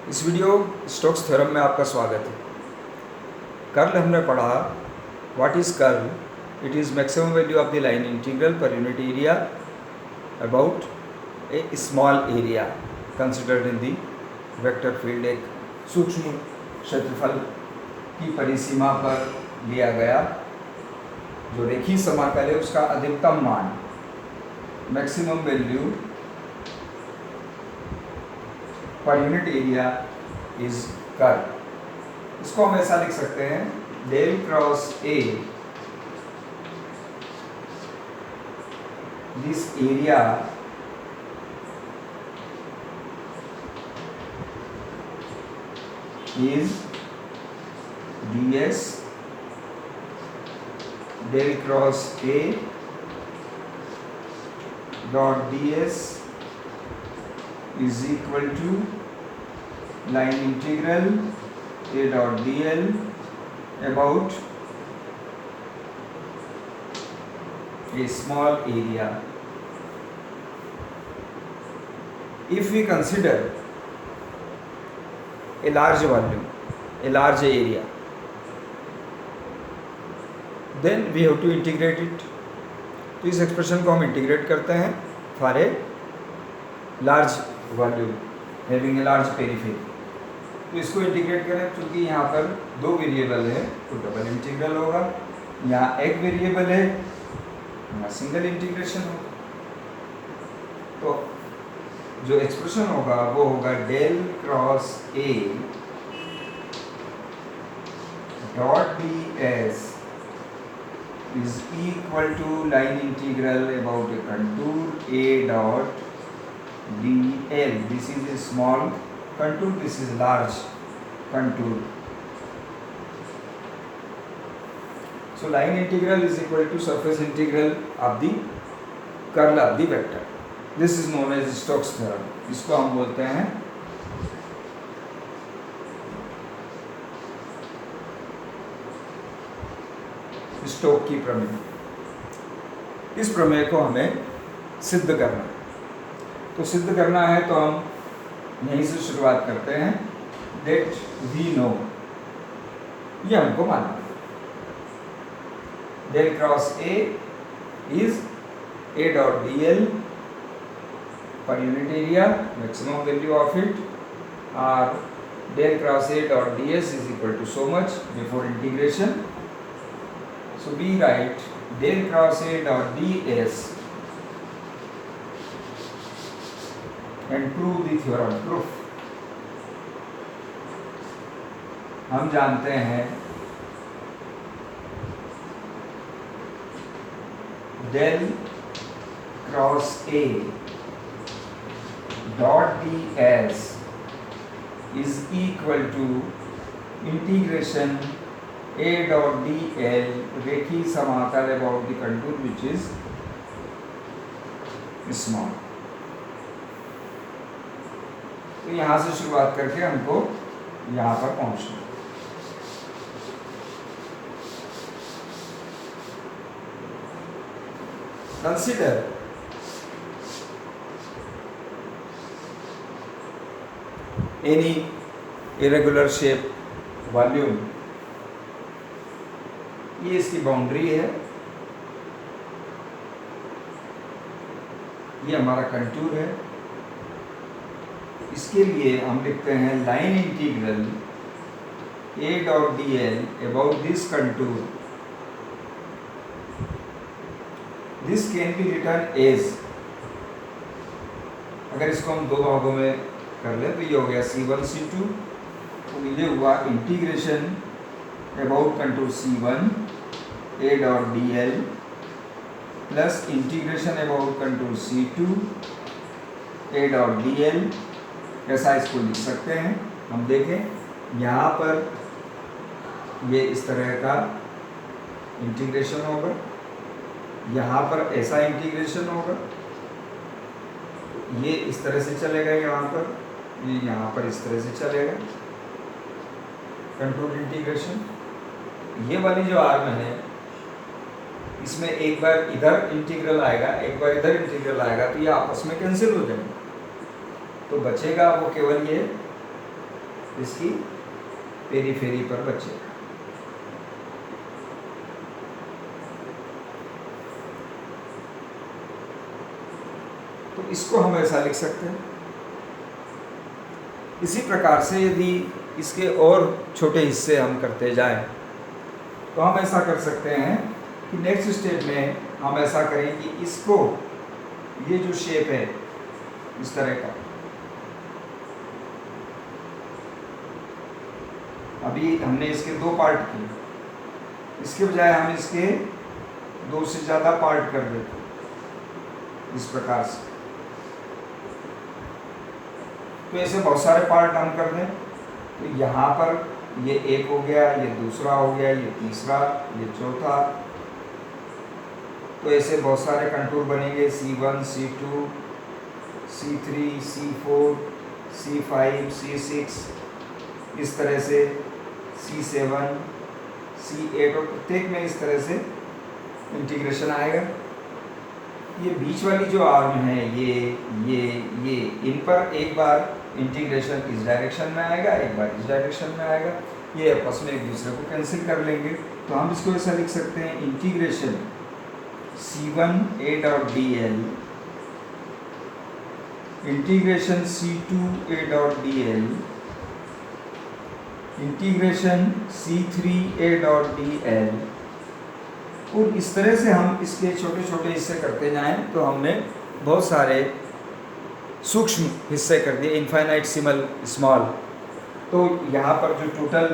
इस video Stokes theorem में आपका स्वागत है। कर्ल हमने पढ़ा। What is curl? It is maximum value of the line integral पर unit area about A small area considered in the vector field. एक सूक्ष्म क्षेत्रफल की परिसीमा पर लिया गया जो रेखीय समाकल है उसका अधिकतम मान, मैक्सिमम वैल्यू पर यूनिट एरिया इज कर्ल। इसको हम ऐसा लिख सकते हैं, del cross A, this area is ds, del cross A dot ds is equal to line integral a dot dl about a small area. If we consider a large volume, a large area, then we have to integrate it. तो इस expression को हम integrate करते हैं for a large volume having a large periphery. तो इसको integrate करें, क्योंकि यहाँ पर दो वेरिएबल है तो डबल इंटीग्रल होगा, यहाँ एक वेरिएबल है यहाँ सिंगल इंटीग्रेशन होगा। तो जो एक्सप्रेशन होगा वो होगा del cross A dot D S is equal to line integral about a contour a dot dl. This is a small contour, this is large contour. So line integral is equal to surface integral of the curl of the vector. This is known as Stokes theorem. इसको हम बोलते हैं stock की प्रमेय। इस प्रमेय को हमें सिद्ध करना है, तो सिद्ध करना है तो हम यहीं से शुरुआत करते हैं। डेट वी नो, ये हमको मानना है। Del cross A is A dot D l per unit area, maximum value of it, और del cross A dot D s is equal to so much before integration. So we write del cross A dot ds and prove the theorem. Proof. हम जानते हैं del cross A dot ds is equal to integration a dot dl रेखीय समाकल about the contour which is small. तो यहाँ से शुरुआत करके हमको यहाँ पर पहुँचना। Consider any irregular shape volume. ये इसकी बाउंड्री है, ये हमारा कंटूर है। इसके लिए हम लिखते हैं line integral A dot D L about this contour. This can be written as, अगर इसको हम दो भागों में कर ले तो ये हो गया C1 C2, तो ये हुआ integration about contour C1 a dot dl plus integration about contour C2 a dot dl. ऐसा इसको लिख सकते हैं। हम देखें यहाँ पर ये इस तरह का इंटीग्रेशन होगा, यहाँ पर ऐसा इंटीग्रेशन होगा, ये इस तरह से चलेगा, यहाँ पर ये यहाँ पर इस तरह से चलेगा कंटूर इंटीग्रेशन। ये वाली जो आर्म है इसमें एक बार इधर इंटीग्रल आएगा, एक बार इधर इंटीग्रल आएगा, तो ये आपस में कैंसिल हो जाएंगे। तो बचेगा वो केवल ये इसकी पेरीफेरी पर बचेगा। तो इसको हम ऐसा लिख सकते हैं। इसी प्रकार से यदि इसके और छोटे हिस्से हम करते जाएं तो हम ऐसा कर सकते हैं कि नेक्स्ट स्टेप में हम ऐसा करें कि इसको, ये जो शेप है इस तरह का, अभी हमने इसके 2 पार्ट किए, इसके बजाय हम इसके 2 से ज़्यादा पार्ट कर देते हैं इस प्रकार से। तो ऐसे बहुत सारे पार्ट हम कर दें तो यहाँ पर ये एक हो गया, ये दूसरा हो गया, ये तीसरा, ये चौथा। तो ऐसे बहुत सारे कंटूर बनेंगे, C1, C2, C3, C4, C5, C6, इस तरह से C7, C8, और प्रत्येक में इस तरह से इंटीग्रेशन आएगा। ये बीच वाली जो आर्म है, ये इन पर एक बार इंटीग्रेशन इस डायरेक्शन में आएगा, एक बार इस डायरेक्शन में आएगा, ये आपस में एक दूसरे को कैंसिल कर लेंगे। तो हम इसको ऐसा लिख सकते हैं, integration C1 A dot dl, integration C2 A dot dl, integration C3 A dot dl। और इस तरह से हम इसके छोटे छोटे हिस्से करते जाएं तो हमने बहुत सारे सूक्ष्म हिस्से कर दिए, इनफाइनाइटसिमल स्मॉल। तो यहाँ पर जो टोटल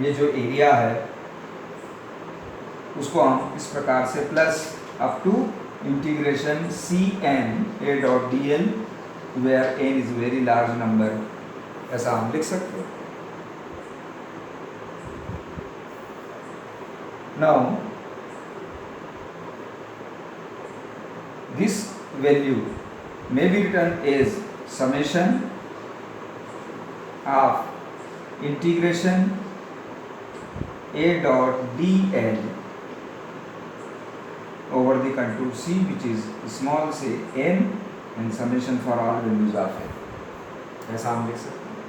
ये जो एरिया है उसको हम इस प्रकार से plus up to integration CN A dot dl where n is very large number, ऐसा हम लिख सकते हैं। Now this value may be written as summation of integration A dot dl over the contour C, which is small say n, and summation for all values of n, ऐसा हम लिख सकते हैं।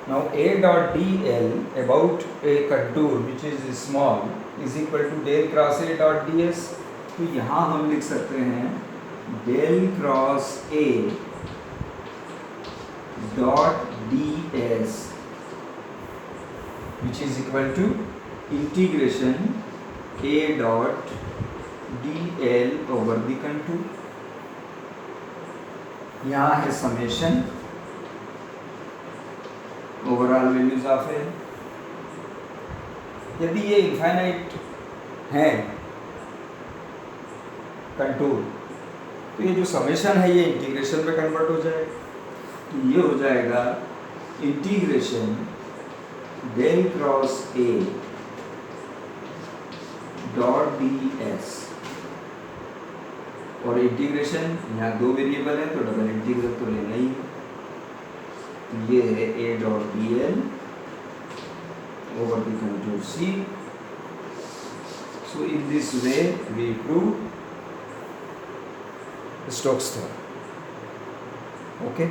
Now A dot dl about a contour which is small is equal to del cross A dot ds। तो यहाँ हम लिख सकते हैं del cross A dot ds which is equal to integration A dot dl over the contour. यहाँ है summation over all values of A। यदि ये इनफाइनाइट है कंटूर तो ये जो समेशन है ये इंटीग्रेशन में कन्वर्ट हो जाएगा। तो ये हो जाएगा integration del cross A dot ds, और इंटीग्रेशन यहाँ 2 वेरिएबल है तो डबल इंटीग्रल तो लेना ही है। तो ये है A dot dl over the contour C। So in this way we prove Stokes theorem. Okay.